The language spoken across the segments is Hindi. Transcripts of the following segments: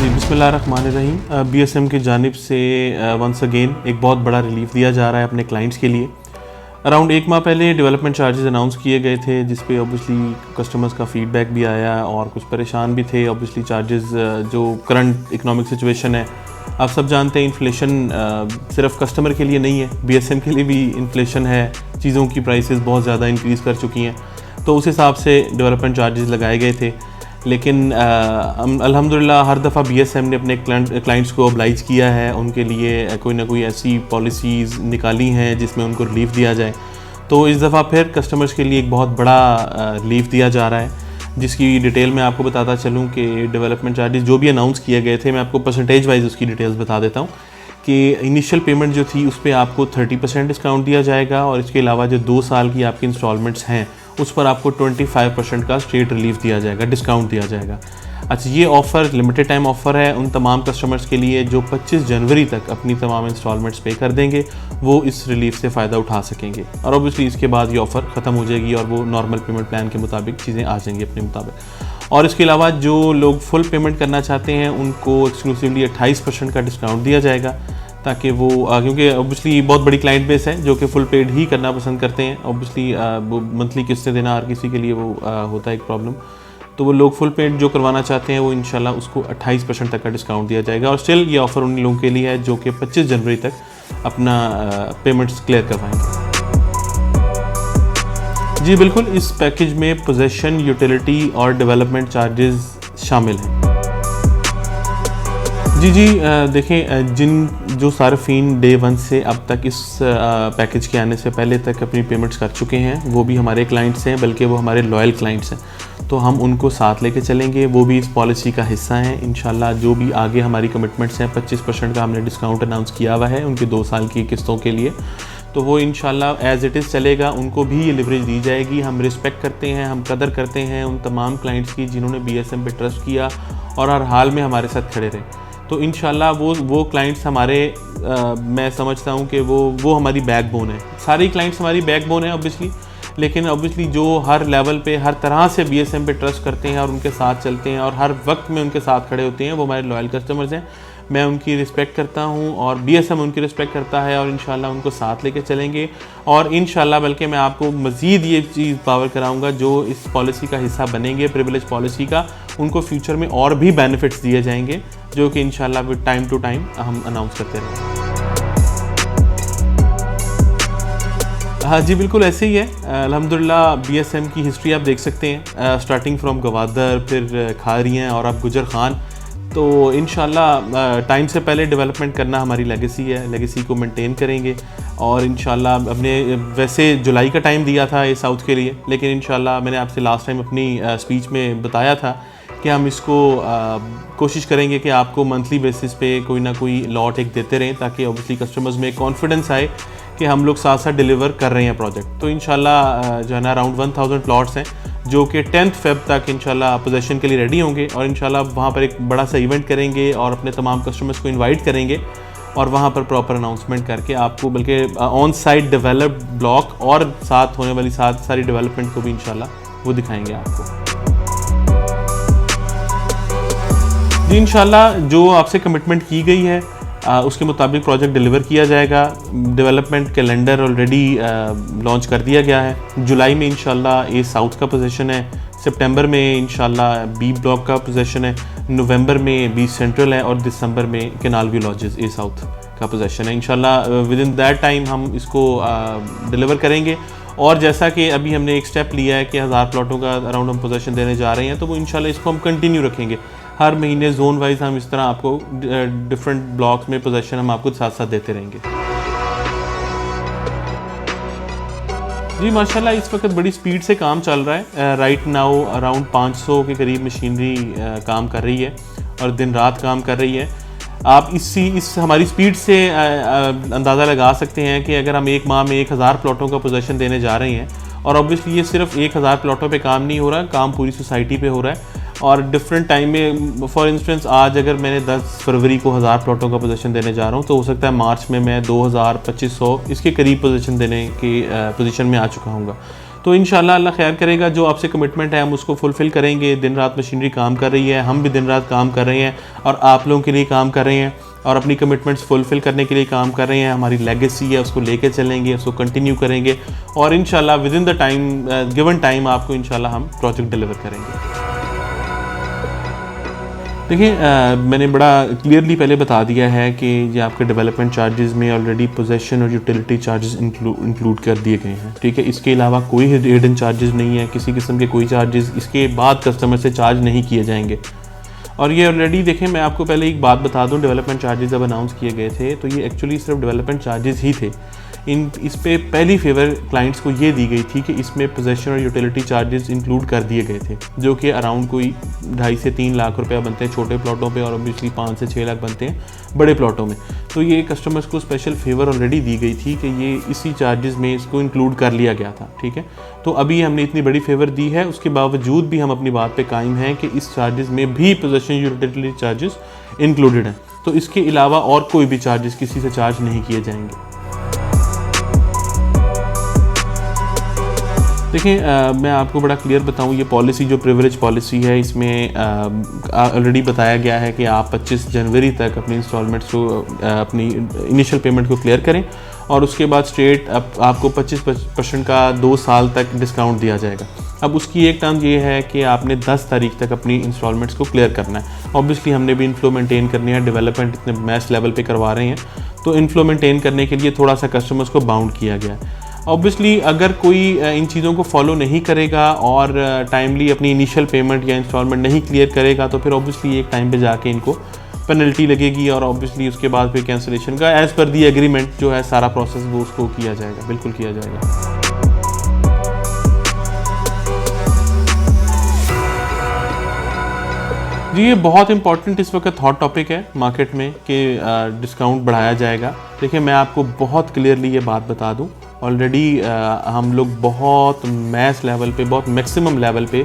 जी बिस्मिल्लाहिर्रहमानिर्रहीम। बीएसएम की जानिब से वंस अगेन एक बहुत बड़ा रिलीफ दिया जा रहा है अपने क्लाइंट्स के लिए। अराउंड एक माह पहले डेवलपमेंट चार्जेस अनाउंस किए गए थे, जिस पे ऑब्वियसली कस्टमर्स का फीडबैक भी आया और कुछ परेशान भी थे। ऑब्वियसली चार्जेस जो करंट इकोनॉमिक सिचुएशन है, आप सब जानते हैं इन्फ्लेशन सिर्फ कस्टमर के लिए नहीं है, बीएसएम के लिए भी इन्फ्लेशन है। चीज़ों की प्राइसेस बहुत ज़्यादा इंक्रीज़ कर चुकी हैं, तो उस हिसाब से डेवलपमेंट चार्जेस लगाए गए थे। लेकिन अल्हम्दुलिल्लाह हर दफ़ा बीएसएम ने अपने क्लाइंट्स को ऑब्लाइज किया है, उनके लिए कोई ना कोई ऐसी पॉलिसीज़ निकाली हैं जिसमें उनको रिलीफ दिया जाए। तो इस दफ़ा फिर कस्टमर्स के लिए एक बहुत बड़ा रिलीफ दिया जा रहा है, जिसकी डिटेल मैं आपको बताता चलूँ कि डेवलपमेंट चार्जेस जो भी अनाउंस किए गए थे, मैं आपको परसेंटेज वाइज उसकी डिटेल्स बता देता हूँ कि इनिशियल पेमेंट जो थी उस पर आपको 30% डिस्काउंट दिया जाएगा, और इसके अलावा जो 2 साल की आपकी इंस्टॉलमेंट्स हैं उस पर आपको 25% का स्ट्रेट रिलीफ दिया जाएगा, डिस्काउंट दिया जाएगा। अच्छा, ये ऑफ़र लिमिटेड टाइम ऑफ़र है उन तमाम कस्टमर्स के लिए जो 25 जनवरी तक अपनी तमाम इंस्टॉलमेंट्स पे कर देंगे, वो इस रिलीफ से फ़ायदा उठा सकेंगे। और ऑब्वियसली इसके बाद ये ऑफ़र ख़त्म हो जाएगी और वो नॉर्मल पेमेंट प्लान के मुताबिक चीज़ें आ जाएंगी अपने मुताबिक। और इसके अलावा जो लोग फुल पेमेंट करना चाहते हैं उनको एक्सक्लूसिवली 28% का डिस्काउंट दिया जाएगा, ताकि वो क्योंकि ऑब्वियसली बहुत बड़ी क्लाइंट बेस है जो कि फुल पेड ही करना पसंद करते हैं। ऑब्वियसली वो मंथली किस्तें देना हर किसी के लिए वो होता है एक प्रॉब्लम, तो वो लोग फुल पेड जो करवाना चाहते हैं वो इंशाल्लाह उसको 28% तक का डिस्काउंट दिया जाएगा। और स्टिल ये ऑफ़र उन लोगों के लिए है जो कि 25 जनवरी तक अपना पेमेंट्स क्लियर करवाएंगे। जी बिल्कुल, इस पैकेज में पोजेसन, यूटिलिटी और डेवलपमेंट चार्जेस शामिल हैं। जी देखें, जो सार्फिन डे 1 से अब तक इस पैकेज के आने से पहले तक अपनी पेमेंट्स कर चुके हैं, वो भी हमारे क्लाइंट्स हैं, बल्कि वो हमारे लॉयल क्लाइंट्स हैं, तो हम उनको साथ लेके चलेंगे। वो भी इस पॉलिसी का हिस्सा हैं इंशाल्लाह। जो भी आगे हमारी कमिटमेंट्स हैं, 25% का हमने डिस्काउंट अनाउंस किया हुआ है उनकी 2 साल की किस्तों के लिए, तो वो इंशाल्लाह एज़ इट इज़ चलेगा। उनको भी ये लिवरेज दी जाएगी। हम रिस्पेक्ट करते हैं, हम कदर करते हैं उन तमाम क्लाइंट्स की जिन्होंने बीएसएम पे ट्रस्ट किया और हर हाल में हमारे साथ खड़े रहे। तो इंशाल्लाह वो क्लाइंट्स हमारे मैं समझता हूँ कि वो हमारी बैकबोन है। सारे क्लाइंट्स हमारी बैकबोन है ऑब्वियसली, लेकिन ऑब्वियसली जो हर लेवल पे हर तरह से बीएसएम पे ट्रस्ट करते हैं और उनके साथ चलते हैं और हर वक्त में उनके साथ खड़े होते हैं, वो हमारे लॉयल कस्टमर्स हैं। मैं उनकी रिस्पेक्ट करता हूँ और बीएसएम उनकी रिस्पेक्ट करता है, और इंशाल्लाह उनको साथ लेके चलेंगे। और इंशाल्लाह बल्कि मैं आपको मज़ीद ये चीज़ पावर कराऊंगा, जो इस पॉलिसी का हिस्सा बनेंगे, प्रिविलेज पॉलिसी का, उनको फ्यूचर में और भी बेनिफिट्स दिए जाएंगे, जो कि इंशाल्लाह विद टाइम टू टाइम हम अनाउंस करते रहेंगे। हाँ जी बिल्कुल ऐसे ही है। अल्हम्दुलिल्लाह बीएसएम की हिस्ट्री आप देख सकते हैं, स्टार्टिंग फ्रॉम गवादर, फिर खारियाँ और अब गुजर खान। तो इंशाल्लाह टाइम से पहले डेवलपमेंट करना हमारी लेगेसी है, लेगेसी को मेंटेन करेंगे। और इंशाल्लाह हमने वैसे जुलाई का टाइम दिया था ये साउथ के लिए, लेकिन इंशाल्लाह मैंने आपसे लास्ट टाइम अपनी स्पीच में बताया था कि हम इसको कोशिश करेंगे कि आपको मंथली बेसिस पे कोई ना कोई लॉट एक देते रहें, ताकि ऑब्वियसली कस्टमर्स में कॉन्फिडेंस आए कि हम लोग साथ साथ डिलीवर कर रहे हैं प्रोजेक्ट। तो इंशाल्लाह जो है ना अराउंड 1000 प्लॉट्स हैं जो कि 10 फेब तक इंशाल्लाह पोजेसन के लिए रेडी होंगे, और इंशाल्लाह वहाँ पर एक बड़ा सा इवेंट करेंगे और अपने तमाम कस्टमर्स को इन्वाइट करेंगे और वहाँ पर प्रॉपर अनाउंसमेंट करके आपको बल्कि ऑन साइट डेवलप्ड ब्लॉक और साथ होने वाली सारी डेवलपमेंट को भी इंशाल्लाह वो दिखाएंगे आपको। जी इंशाल्लाह जो आपसे कमिटमेंट की गई है उसके मुताबिक प्रोजेक्ट डिलीवर किया जाएगा। डेवलपमेंट कैलेंडर ऑलरेडी लॉन्च कर दिया गया है। जुलाई में इंशाल्लाह ए साउथ का पोजीशन है, सितंबर में इंशाल्लाह बी ब्लॉक का पोजीशन है, नवंबर में बी सेंट्रल है और दिसंबर में कैनाल व्यू लॉजेस ए साउथ का पोजीशन है। इंशाल्लाह विद इन दैट टाइम हम इसको डिलीवर करेंगे। और जैसा कि अभी हमने एक स्टेप लिया है कि 1000 प्लॉटों का अराउंड हम पोजीशन देने जा रहे हैं, तो वो इंशाल्लाह इसको हम कंटिन्यू रखेंगे। हर महीने जोन वाइज हम इस तरह आपको डिफरेंट ब्लॉक्स में पोजीशन हम आपको साथ साथ देते रहेंगे। जी माशाल्लाह इस वक्त बड़ी स्पीड से काम चल रहा है। राइट नाउ अराउंड 500 के करीब मशीनरी काम कर रही है और दिन रात काम कर रही है। आप इस हमारी स्पीड से अंदाज़ा लगा सकते हैं कि अगर हम एक माह में 1000 प्लॉटों का पोजीशन देने जा रहे हैं, और ऑब्वियसली ये सिर्फ 1000 प्लॉटों पे काम नहीं हो रहा, काम पूरी सोसाइटी पे हो रहा है और डिफरेंट टाइम में। फॉर इंस्टेंस आज अगर मैंने 10 फरवरी को 1000 प्लॉटों का पोजीशन देने जा रहा हूँ, तो हो सकता है मार्च में मैं 2000 2500 इसके करीब पोजीशन देने की पोजीशन में आ चुका हूँगा। तो इंशाल्लाह अल्लाह खैर करेगा, जो आपसे कमिटमेंट है हम उसको फुलफ़िल करेंगे। दिन रात मशीनरी काम कर रही है, हम भी दिन रात काम कर रहे हैं और आप लोगों के लिए काम कर रहे हैं और अपनी कमिटमेंट्स फुलफ़िल करने के लिए काम कर रहे हैं। हमारी लेगेसी है, उसको लेके चलेंगे, उसको कंटिन्यू करेंगे और इंशाल्लाह with in the time given time आपको इंशाल्लाह हम प्रोजेक्ट डिलीवर करेंगे। देखिए मैंने बड़ा क्लियरली पहले बता दिया है कि ये आपके डेवलपमेंट चार्जेस में ऑलरेडी पोजेसन और यूटिलिटी चार्जेस इंक्लूड कर दिए गए हैं, ठीक है। इसके अलावा कोई हिडन चार्जेस नहीं है, किसी किस्म के कोई चार्जेस इसके बाद कस्टमर से चार्ज नहीं किए जाएंगे। और ये ऑलरेडी देखें, मैं आपको पहले एक बात बता दूं, डेवलपमेंट चार्जेस जब अनाउंस किए गए थे तो ये एक्चुअली सिर्फ डेवलपमेंट चार्जेस ही थे। इस पे पहली फेवर क्लाइंट्स को ये दी गई थी कि इसमें पोजेसन और यूटिलिटी चार्जेस इंक्लूड कर दिए गए थे, जो कि अराउंड कोई 2.5 से 3 लाख रुपया बनते हैं छोटे प्लॉटों पे और ऑब्वियसली 5 से 6 लाख बनते हैं बड़े प्लॉटों में। तो ये कस्टमर्स को स्पेशल फेवर ऑलरेडी दी गई थी कि ये इसी चार्जेस में इसको इंक्लूड कर लिया गया था, ठीक है। तो अभी हमने इतनी बड़ी फेवर दी है, उसके बावजूद भी हम अपनी बात पे कायम हैं कि इस चार्जेस में भी पोजेसन यूटिलिटी चार्जेस इंक्लूडेड हैं। तो इसके अलावा और कोई भी चार्जेस किसी से चार्ज नहीं किए जाएंगे। देखिए मैं आपको बड़ा क्लियर बताऊं, ये पॉलिसी जो प्रिविलेज पॉलिसी है, इसमें ऑलरेडी बताया गया है कि आप 25 जनवरी तक अपनी इंस्टॉलमेंट्स को अपनी इनिशियल पेमेंट को क्लियर करें और उसके बाद स्ट्रेट आपको 25% का 2 साल तक डिस्काउंट दिया जाएगा। अब उसकी एक टर्म ये है कि आपने 10 तारीख तक अपनी इंस्टॉलमेंट्स को क्लियर करना है। ऑब्वियसली हमने भी इन्फ्लो मेंटेन करनी है, डेवलपमेंट इतने मैस लेवल पे करवा रहे हैं, तो इन्फ्लो मेंटेन करने के लिए थोड़ा सा कस्टमर्स को बाउंड किया गया है। ऑब्वियसली अगर कोई इन चीज़ों को फॉलो नहीं करेगा और टाइमली अपनी इनिशियल पेमेंट या इंस्टॉलमेंट नहीं क्लियर करेगा तो फिर ऑब्वियसली एक टाइम पे जाके इनको पेनल्टी लगेगी और ऑब्वियसली उसके बाद फिर कैंसिलेशन का एज़ पर दी एग्रीमेंट जो है सारा प्रोसेस वो उसको किया जाएगा, बिल्कुल किया जाएगा। जी ये बहुत इंपॉर्टेंट इस वक्त हॉट टॉपिक है मार्केट में कि डिस्काउंट बढ़ाया जाएगा। देखिए मैं आपको बहुत क्लियरली ये बात बता दूं, ऑलरेडी हम लोग बहुत मैस लेवल पे, बहुत मैक्सिमम लेवल पे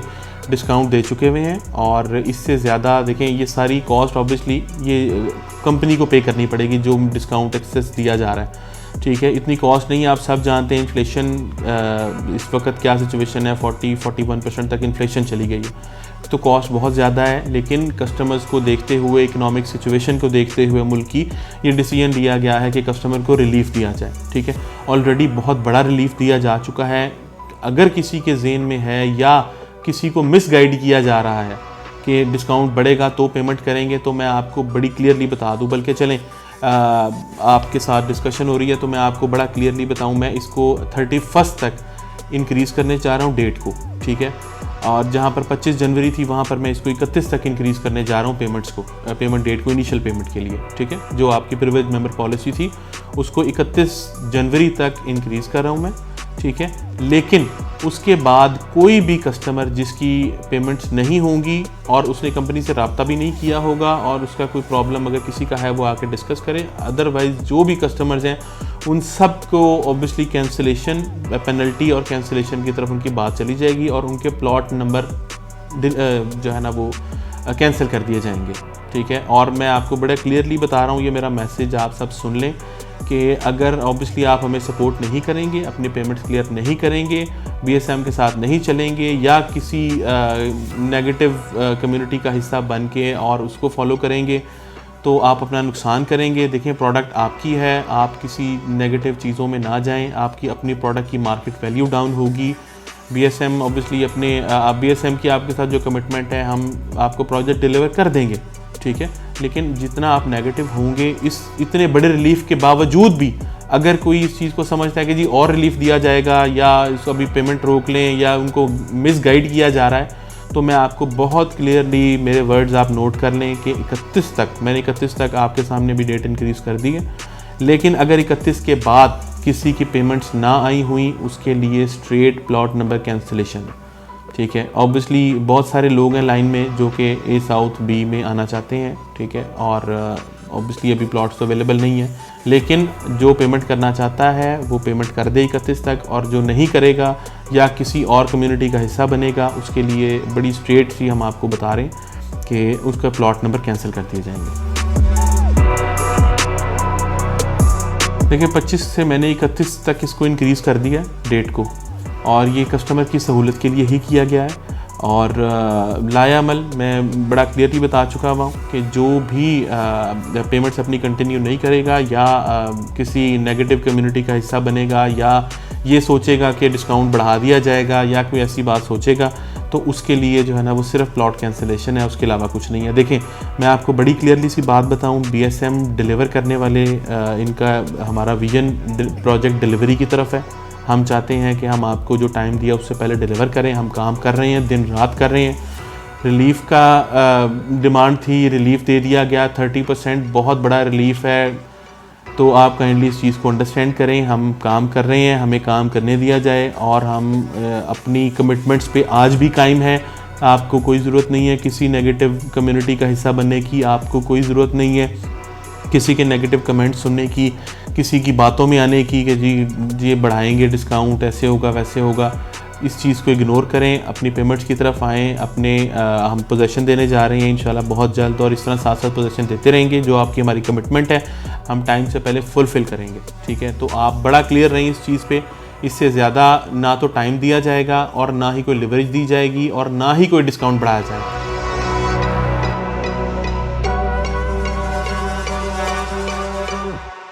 डिस्काउंट दे चुके हुए हैं और इससे ज़्यादा देखें ये सारी कॉस्ट ऑब्वियसली ये कंपनी को पे करनी पड़ेगी जो डिस्काउंट एक्सेस दिया जा रहा है, ठीक है। इतनी कॉस्ट नहीं है, आप सब जानते हैं इन्फ्लेशन इस वक्त क्या सिचुएशन है, 40-41% तक इन्फ्लेशन चली गई है, तो कॉस्ट बहुत ज़्यादा है। लेकिन कस्टमर्स को देखते हुए, इकोनॉमिक सिचुएशन को देखते हुए मुल्क की, ये डिसीजन लिया गया है कि कस्टमर को रिलीफ दिया जाए, ठीक है। ऑलरेडी बहुत बड़ा रिलीफ दिया जा चुका है। अगर किसी के जेन में है या किसी को मिसगाइड किया जा रहा है कि डिस्काउंट बढ़ेगा तो पेमेंट करेंगे, तो मैं आपको बड़ी क्लियरली बता दूं, बल्कि चलें आपके साथ डिस्कशन हो रही है तो मैं आपको बड़ा क्लियरली बताऊं, मैं इसको 31 तक इंक्रीज़ करने चाह रहा हूं डेट को, ठीक है। और जहां पर 25 जनवरी थी वहां पर मैं इसको 31 तक इंक्रीज़ करने जा रहा हूं पेमेंट्स को, पेमेंट डेट को इनिशियल पेमेंट के लिए, ठीक है। जो आपकी प्रिविलेज मेंबर पॉलिसी थी उसको 31 जनवरी तक इंक्रीज़ कर रहा हूं मैं, ठीक है। लेकिन उसके बाद कोई भी कस्टमर जिसकी पेमेंट्स नहीं होंगी और उसने कंपनी से रब्ता भी नहीं किया होगा और उसका कोई प्रॉब्लम अगर किसी का है वो आके डिस्कस करे, अदरवाइज़ जो भी कस्टमर्स हैं उन सब को ऑब्वियसली कैंसिलेशन पेनल्टी और कैंसिलेशन की तरफ उनकी बात चली जाएगी और उनके प्लॉट नंबर जो है ना वो कैंसिल कर दिए जाएंगे, ठीक है। और मैं आपको बड़ा क्लियरली बता रहा हूँ, ये मेरा मैसेज आप सब सुन लें कि अगर ऑब्वियसली आप हमें सपोर्ट नहीं करेंगे, अपने पेमेंट्स क्लियर नहीं करेंगे, बीएसएम के साथ नहीं चलेंगे या किसी नेगेटिव कम्युनिटी का हिस्सा बन के और उसको फॉलो करेंगे तो आप अपना नुकसान करेंगे। देखें प्रोडक्ट आपकी है, आप किसी नेगेटिव चीज़ों में ना जाएं, आपकी अपनी प्रोडक्ट की मार्केट वैल्यू डाउन होगी। बीएसएम ऑब्वियसली अपने बीएसएम की आपके साथ जो कमिटमेंट है, हम आपको प्रोजेक्ट डिलीवर कर देंगे, ठीक है। लेकिन जितना आप नेगेटिव होंगे, इस इतने बड़े रिलीफ के बावजूद भी अगर कोई इस चीज़ को समझता है कि जी और रिलीफ दिया जाएगा या इसको अभी पेमेंट रोक लें या उनको मिसगाइड किया जा रहा है, तो मैं आपको बहुत क्लियरली मेरे वर्ड्स आप नोट कर लें कि 31 तक, मैंने 31 तक आपके सामने भी डेट इंक्रीज़ कर दी है। लेकिन अगर 31 के बाद किसी की पेमेंट्स ना आई हुई, उसके लिए स्ट्रेट प्लॉट नंबर कैंसिलेशन, ठीक है। ऑब्वियसली बहुत सारे लोग हैं लाइन में जो कि ए साउथ बी में आना चाहते हैं, ठीक है। और ऑब्वियसली अभी प्लॉट्स तो अवेलेबल नहीं है, लेकिन जो पेमेंट करना चाहता है वो पेमेंट कर दे 31 तक, और जो नहीं करेगा या किसी और कम्युनिटी का हिस्सा बनेगा उसके लिए बड़ी स्ट्रेट सी हम आपको बता रहे हैं कि उसका प्लॉट नंबर कैंसिल कर दिए जाएंगे। देखिए 25 से मैंने 31 तक इसको इंक्रीज़ कर दिया डेट को, और ये कस्टमर की सहूलत के लिए ही किया गया है। और लायामल मैं बड़ा क्लियरली बता चुका हुआ हूँ कि जो भी पेमेंट्स अपनी कंटिन्यू नहीं करेगा या किसी नेगेटिव कम्युनिटी का हिस्सा बनेगा या ये सोचेगा कि डिस्काउंट बढ़ा दिया जाएगा या कोई ऐसी बात सोचेगा, तो उसके लिए जो है ना वो सिर्फ प्लॉट कैंसिलेशन है, उसके अलावा कुछ नहीं है। देखें, मैं आपको बड़ी क्लियरली सी बात बताऊं, BSM डिलीवर करने वाले इनका हमारा विजन प्रोजेक्ट डिलीवरी की तरफ है। हम चाहते हैं कि हम आपको जो टाइम दिया उससे पहले डिलीवर करें। हम काम कर रहे हैं, दिन रात कर रहे हैं। रिलीफ़ का डिमांड थी, रिलीफ़ दे दिया गया 30%, बहुत बड़ा रिलीफ़ है। तो आप काइंडली इस चीज़ को अंडरस्टैंड करें। हम काम कर रहे हैं, हमें काम करने दिया जाए और हम अपनी कमिटमेंट्स पे आज भी कायम हैं। आपको कोई ज़रूरत नहीं है किसी नेगेटिव कम्युनिटी का हिस्सा बनने की, आपको कोई ज़रूरत नहीं है किसी के नेगेटिव कमेंट सुनने की, किसी की बातों में आने की कि जी ये बढ़ाएंगे डिस्काउंट, ऐसे होगा वैसे होगा। इस चीज़ को इग्नोर करें, अपनी पेमेंट्स की तरफ आएँ। अपने हम पोजेसन देने जा रहे हैं इंशाल्लाह बहुत जल्द, और इस तरह साथ साथ पोजेसन देते रहेंगे। जो आपकी हमारी कमिटमेंट है हम टाइम से पहले फुलफ़िल करेंगे, ठीक है। तो आप बड़ा क्लियर रहें इस चीज़ पे। इससे ज़्यादा ना तो टाइम दिया जाएगा और ना ही कोई लिवरेज दी जाएगी और ना ही कोई डिस्काउंट बढ़ाया जाएगा।